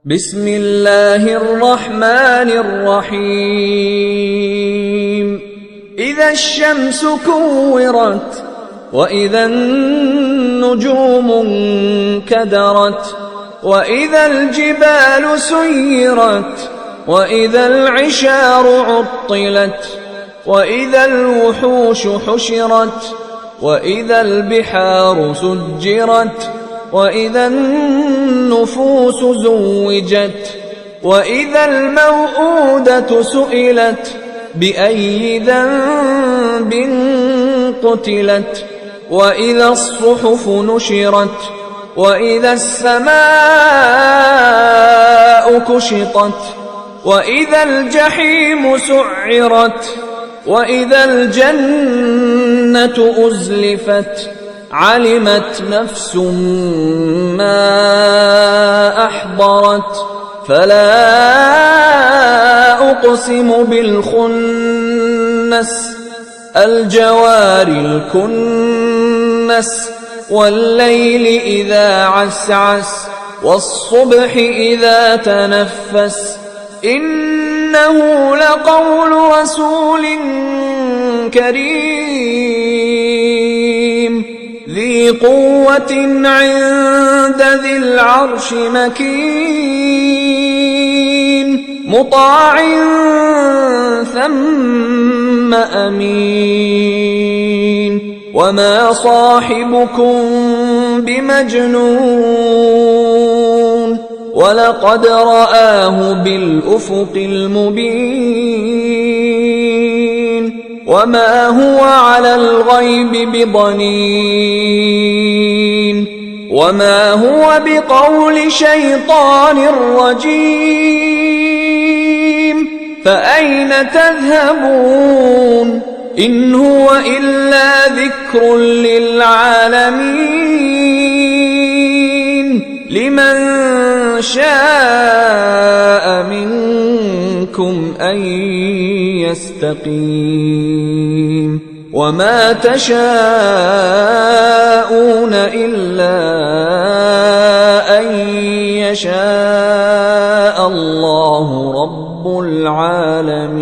بسم الله الرحمن الرحيم إذا الشمس كورت وإذا النجوم انكدرت وإذا الجبال سيرت وإذا العشار عطلت وإذا الوحوش حشرت وإذا البحار سجرت وإذا النفوس زوجت وإذا الموءودة سئلت بأي ذنب قتلت وإذا الصحف نشرت وإذا السماء كشطت وإذا الجحيم سعرت وإذا الجنة أزلفت علمت نفس ما أحضرت فلا أقسم بالخنس الجوار الكنس والليل إذا عسعس والصبح إذا تنفس إنه لقول رسول كريم ذي قوة عند ذي العرش مكين مطاع ثم أمين وما صاحبكم بمجنون ولقد رآه بالأفق المبين وما هو على الغيب بضنين وما هو بقول شيطان رجيم فأين تذهبون إن هو إلا ذكر للعالمين لمن شاء منكم أن يستقيم وما تشاءون إلا أن يشاء الله رب العالمين.